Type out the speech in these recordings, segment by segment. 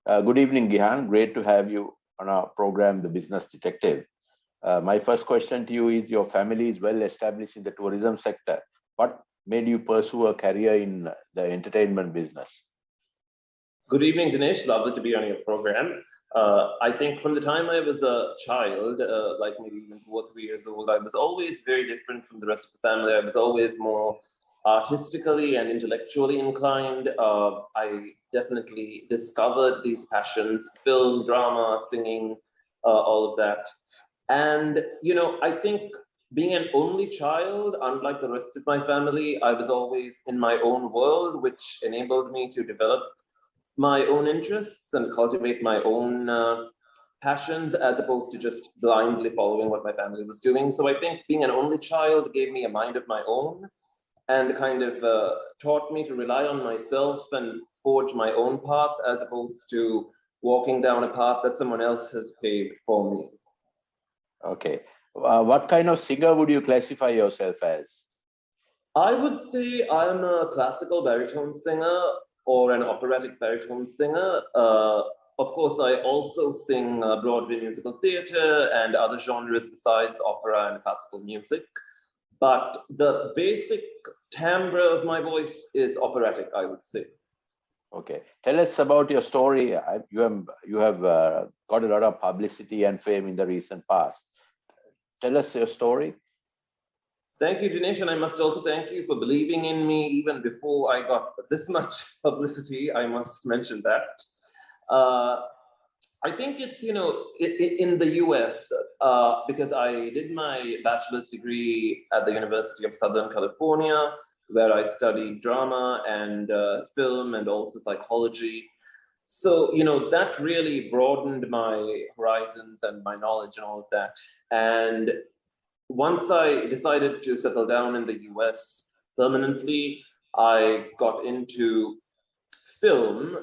Good evening, Gehan. Great to have you on our program, The Business Detective. My first question to you is, your family is well established in the tourism sector. What made you pursue a career in the entertainment business? Good evening, Dinesh. Lovely to be on your program. I think from the time I was a child, like maybe even 2 or 3 years old, I was always very different from the rest of the family. I was always more artistically and intellectually inclined. I definitely discovered these passions: film, drama, singing, all of that. And, I think being an only child, unlike the rest of my family, I was always in my own world, which enabled me to develop my own interests and cultivate my own passions, as opposed to just blindly following what my family was doing. So I think being an only child gave me a mind of my own and kind of taught me to rely on myself and forge my own path, as opposed to walking down a path that someone else has paved for me. Okay. What kind of singer would you classify yourself as? I would say I'm a classical baritone singer or an operatic baritone singer. Of course, I also sing Broadway musical theatre and other genres besides opera and classical music. But the basic timbre of my voice is operatic, I would say. Okay. Tell us about your story. You have got a lot of publicity and fame in the recent past. Tell us your story. Thank you, Dinesh, and I must also thank you for believing in me even before I got this much publicity. I must mention that. I think it's, in the US, because I did my bachelor's degree at the University of Southern California, where I studied drama and film and also psychology. So, that really broadened my horizons and my knowledge and all of that. And once I decided to settle down in the US permanently, I got into film,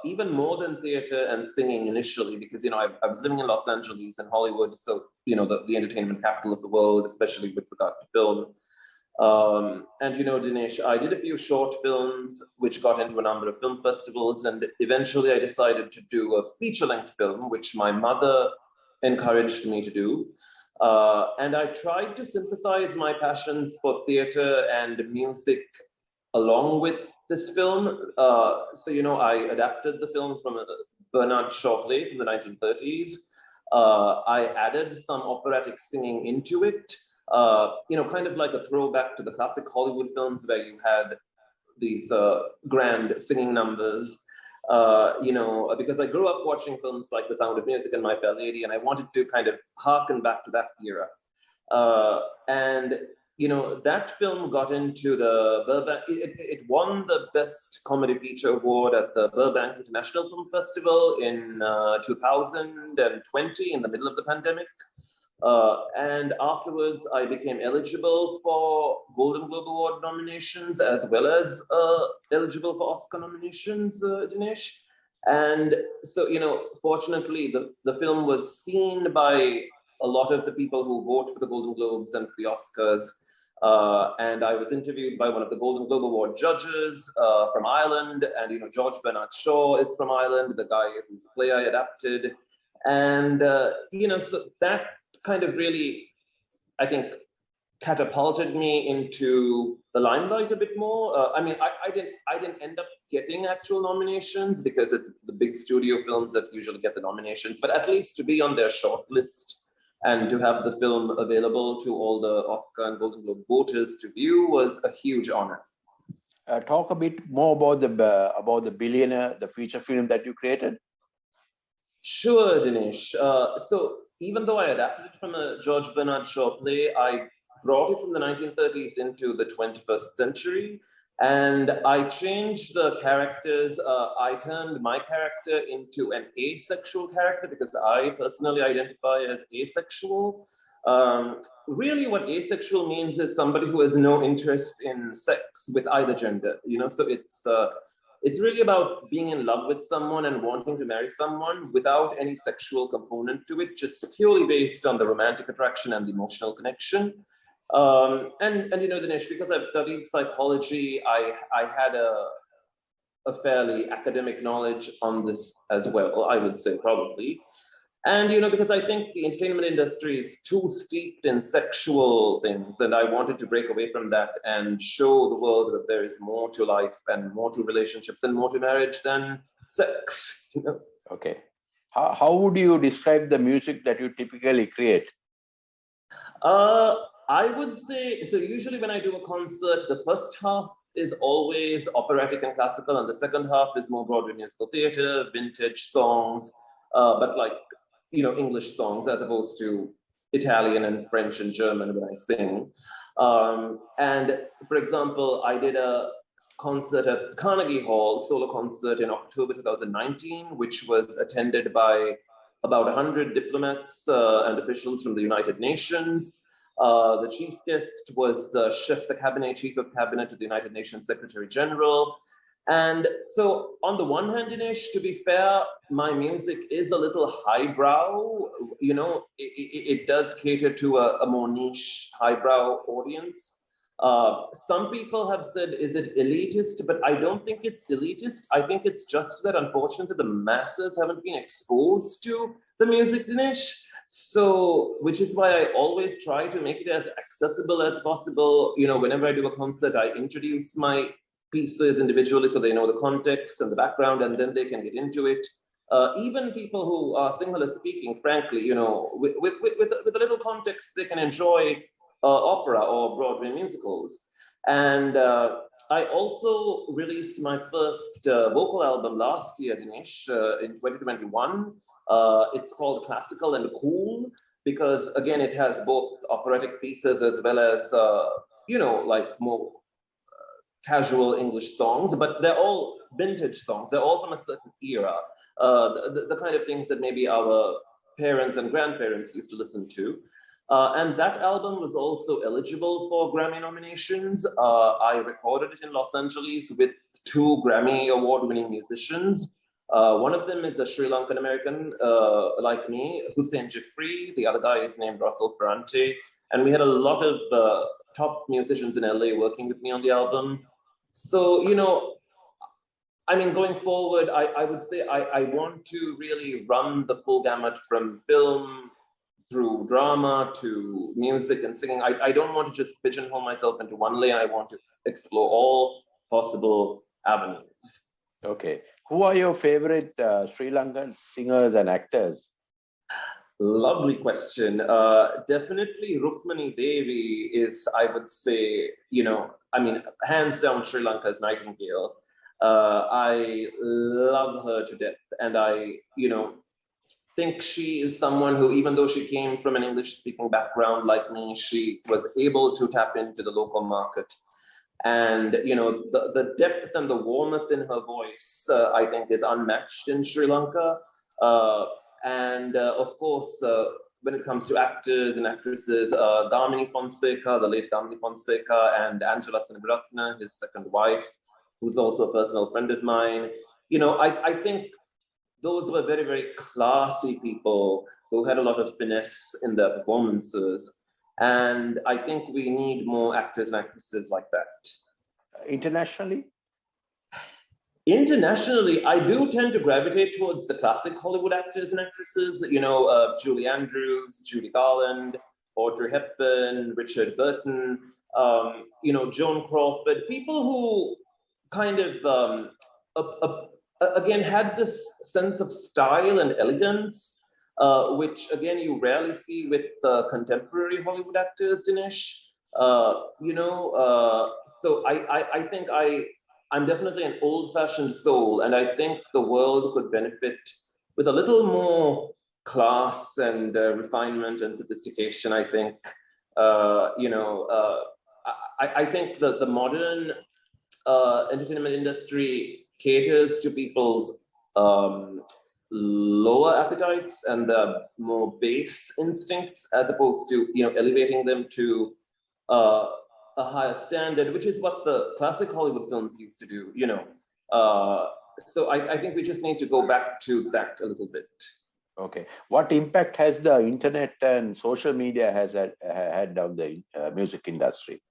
even more than theater and singing initially, because, I was living in Los Angeles and Hollywood, so, the entertainment capital of the world, especially with regard to film. And, Dinesh, I did a few short films, which got into a number of film festivals, and eventually I decided to do a feature-length film, which my mother encouraged me to do. And I tried to synthesize my passions for theater and music along with this film. So, I adapted the film from Bernard Shaw play from the 1930s. I added some operatic singing into it, kind of like a throwback to the classic Hollywood films where you had these grand singing numbers. Because I grew up watching films like The Sound of Music and My Fair Lady, and I wanted to kind of harken back to that era. And that film got into the Burbank. It won the Best Comedy Feature Award at the Burbank International Film Festival in 2020, in the middle of the pandemic. And afterwards, I became eligible for Golden Globe Award nominations, as well as eligible for Oscar nominations, Dinesh. And so, fortunately, the film was seen by a lot of the people who vote for the Golden Globes and for the Oscars. And I was interviewed by one of the Golden Globe Award judges from Ireland. And, George Bernard Shaw is from Ireland, the guy whose play I adapted. And, so that kind of really, I think, catapulted me into the limelight a bit more. I didn't end up getting actual nominations because it's the big studio films that usually get the nominations, but at least to be on their short list and to have the film available to all the Oscar and Golden Globe voters to view was a huge honor. Talk a bit more about the Billionaire, the feature film that you created. Sure, Dinesh. So even though I adapted it from a George Bernard Shaw play, I brought it from the 1930s into the 21st century. And I changed the characters. I turned my character into an asexual character because I personally identify as asexual. Really what asexual means is somebody who has no interest in sex with either gender, so it's really about being in love with someone and wanting to marry someone without any sexual component to it, just purely based on the romantic attraction and the emotional connection. And Dinesh, because I've studied psychology, I had a a fairly academic knowledge on this as well, I would say probably. And, because I think the entertainment industry is too steeped in sexual things, and I wanted to break away from that and show the world that there is more to life and more to relationships and more to marriage than sex. Okay. How would you describe the music that you typically create? I would say, so usually when I do a concert, the first half is always operatic and classical, and the second half is more Broadway musical theater, vintage songs, but like, English songs as opposed to Italian and French and German when I sing. And for example, I did a concert at Carnegie Hall, solo concert in October 2019, which was attended by about 100 diplomats and officials from the United Nations. The chief guest was the chief of cabinet to the United Nations Secretary General. And so on the one hand, Dinesh, to be fair, my music is a little highbrow. It does cater to a more niche highbrow audience. Some people have said, is it elitist? But I don't think it's elitist. I think it's just that, unfortunately, the masses haven't been exposed to the music, Dinesh. So, which is why I always try to make it as accessible as possible. Whenever I do a concert, I introduce my pieces individually so they know the context and the background, and then they can get into it. Even people who are Sinhala speaking, frankly, with a little context, they can enjoy opera or Broadway musicals. And I also released my first vocal album last year, Dinesh, in 2021. It's called Classical and Cool, because again, it has both operatic pieces as well as, like more casual English songs, but they're all vintage songs. They're all from a certain era, the kind of things that maybe our parents and grandparents used to listen to. And that album was also eligible for Grammy nominations. I recorded it in Los Angeles with 2 Grammy Award-winning musicians. One of them is a Sri Lankan American, like me, Hussain Jiffry. The other guy is named Russell Ferrante. And we had a lot of top musicians in LA working with me on the album. So, going forward, I would say I want to really run the full gamut from film through drama to music and singing. I don't want to just pigeonhole myself into one lane. I want to explore all possible avenues. Okay. Who are your favorite Sri Lankan singers and actors? Lovely question. Definitely Rukmani Devi is, I would say, hands down Sri Lanka's Nightingale. I love her to death. And I, think she is someone who, even though she came from an English-speaking background like me, she was able to tap into the local market. And, the depth and the warmth in her voice, I think, is unmatched in Sri Lanka. And of course, when it comes to actors and actresses, Damini Fonseca, the late Damini Fonseca, and Angela Sinibaratna, his second wife, who's also a personal friend of mine. I think those were very, very classy people who had a lot of finesse in their performances. And I think we need more actors and actresses like that. Internationally? Internationally, I do tend to gravitate towards the classic Hollywood actors and actresses, Julie Andrews, Judy Garland, Audrey Hepburn, Richard Burton, Joan Crawford, people who kind of, again, had this sense of style and elegance, which, again, you rarely see with contemporary Hollywood actors, Dinesh. So I think I'm definitely an old-fashioned soul, and I think the world could benefit with a little more class and refinement and sophistication. I think, I think that the modern entertainment industry caters to people's lower appetites and the more base instincts, as opposed to elevating them to a higher standard, which is what the classic Hollywood films used to do, So I think we just need to go back to that a little bit. Okay. What impact has the internet and social media had on the music industry?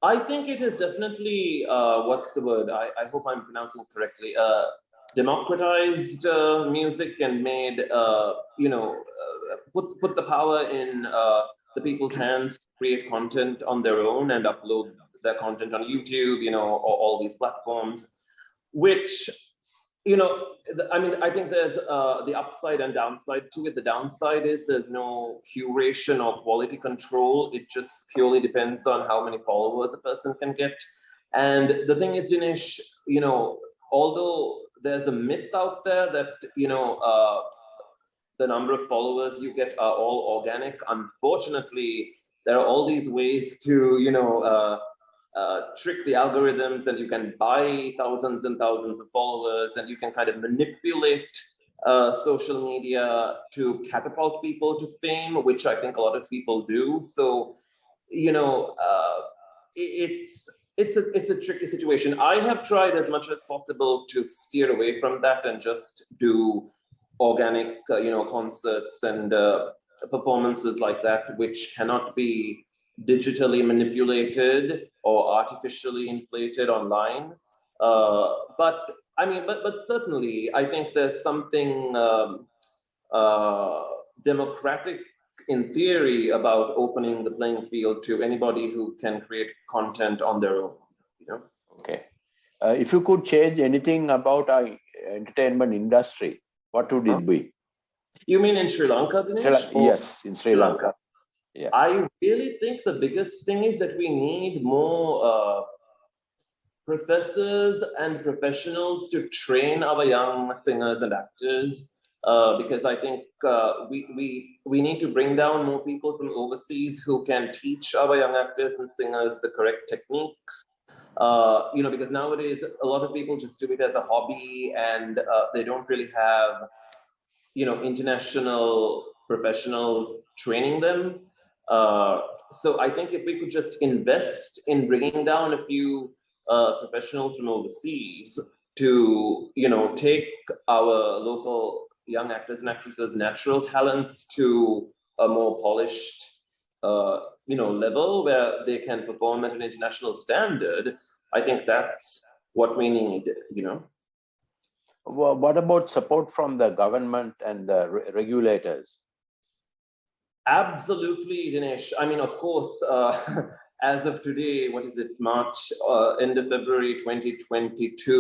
I think it is definitely, what's the word? I hope I'm pronouncing it correctly. Democratized music and made, put the power in the people's hands to create content on their own and upload their content on YouTube, all these platforms, which I mean, I think there's the upside and downside to it. The downside is there's no curation or quality control. It just purely depends on how many followers a person can get. And the thing is, Dinesh, although there's a myth out there that, the number of followers you get are all organic, unfortunately, there are all these ways to, trick the algorithms, and you can buy thousands and thousands of followers, and you can kind of manipulate social media to catapult people to fame, which I think a lot of people do. So, it's a tricky situation. I have tried as much as possible to steer away from that and just do organic, concerts and performances like that, which cannot be digitally manipulated or artificially inflated online. But I mean, but certainly, I think there's something uh, democratic in theory about opening the playing field to anybody who can create content on their own. Okay. If you could change anything about our entertainment industry, what would it be? You mean in Sri Lanka, Dinesh? Yes, in Sri Lanka. Yeah. I really think the biggest thing is that we need more professors and professionals to train our young singers and actors, because I think we need to bring down more people from overseas who can teach our young actors and singers the correct techniques. Because nowadays a lot of people just do it as a hobby, and they don't really have international professionals training them. So I think if we could just invest in bringing down a few professionals from overseas to take our local young actors and actresses' natural talents to a more polished level where they can perform at an international standard, I think that's what we need. What about support from the government and the regulators? Absolutely, Dinesh. I mean, of course, as of today, what is it, March, end of February 2022,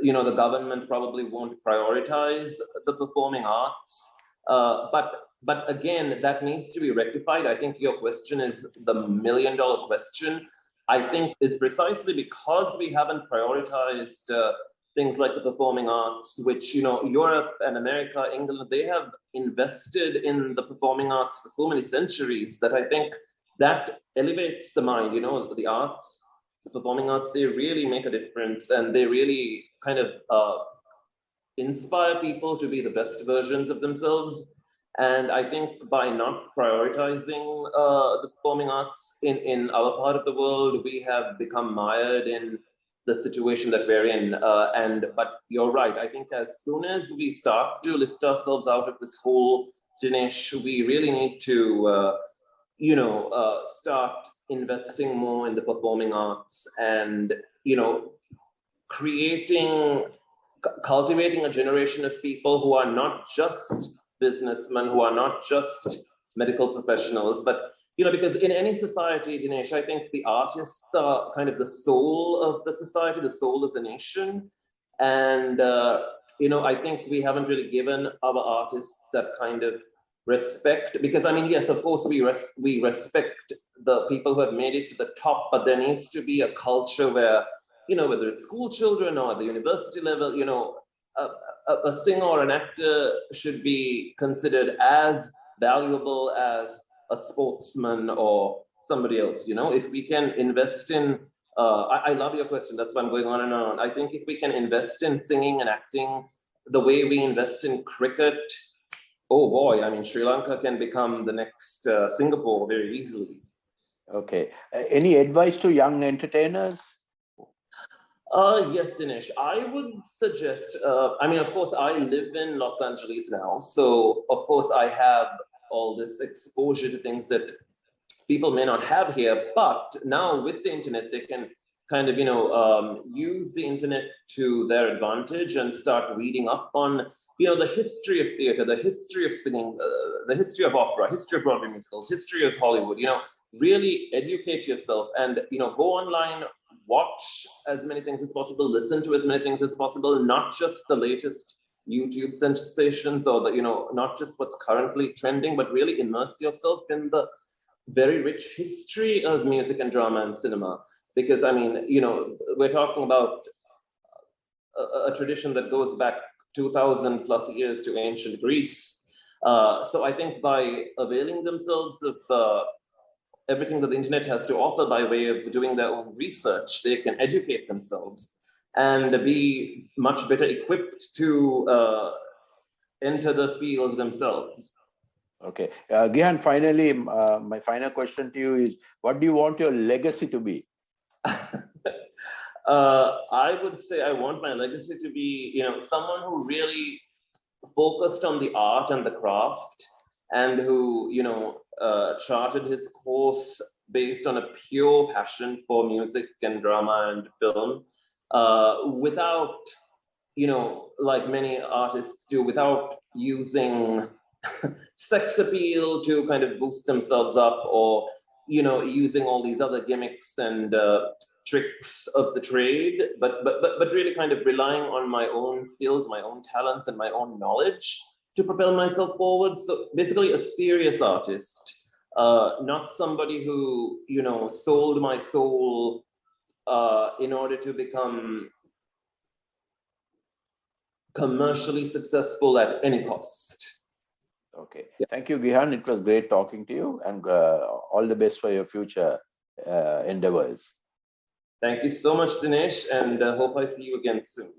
the government probably won't prioritize the performing arts. But again, that needs to be rectified. I think your question is the million-dollar question. I think is precisely because we haven't prioritized things like the performing arts, which Europe and America, England, they have invested in the performing arts for so many centuries that I think that elevates the mind. The arts, the performing arts, they really make a difference, and they really kind of inspire people to be the best versions of themselves. And I think by not prioritizing the performing arts in our part of the world, we have become mired in the situation that we're in. But you're right. I think as soon as we start to lift ourselves out of this hole, Dinesh, we really need to, start investing more in the performing arts and, cultivating a generation of people who are not just businessmen, who are not just medical professionals, but because in any society, Dinesh, I think the artists are kind of the soul of the society, the soul of the nation. And, I think we haven't really given our artists that kind of respect, because I mean, yes, of course, we respect the people who have made it to the top, but there needs to be a culture where, whether it's school children or at the university level, a singer or an actor should be considered as valuable as a sportsman or somebody else. If we can invest in, I love your question, that's why I'm going on and on. I think if we can invest in singing and acting the way we invest in cricket, oh boy, I mean, Sri Lanka can become the next Singapore very easily. Okay. Any advice to young entertainers? Yes, Dinesh. I would suggest, I mean, of course, I live in Los Angeles now. So, of course, I have all this exposure to things that people may not have here, but now with the internet, they can kind of, use the internet to their advantage and start reading up on, the history of theater, the history of singing, the history of opera, history of Broadway musicals, history of Hollywood, really educate yourself and, go online, watch as many things as possible, listen to as many things as possible, not just the latest YouTube sensations or not just what's currently trending, but really immerse yourself in the very rich history of music and drama and cinema. Because, I mean, we're talking about a tradition that goes back 2,000 plus years to ancient Greece. So I think by availing themselves of everything that the internet has to offer by way of doing their own research, they can educate themselves and be much better equipped to enter the field themselves. Okay. Gehan, finally, my final question to you is, what do you want your legacy to be? I would say I want my legacy to be, someone who really focused on the art and the craft, and who, charted his course based on a pure passion for music and drama and film, without, like many artists do, without using sex appeal to kind of boost themselves up, or, using all these other gimmicks and tricks of the trade, but really kind of relying on my own skills, my own talents, and my own knowledge to propel myself forward. So basically a serious artist, not somebody who, sold my soul in order to become commercially successful at any cost. Okay. Yeah. Thank you, Gehan. It was great talking to you, and all the best for your future endeavors. Thank you so much, Dinesh, and hope I see you again soon.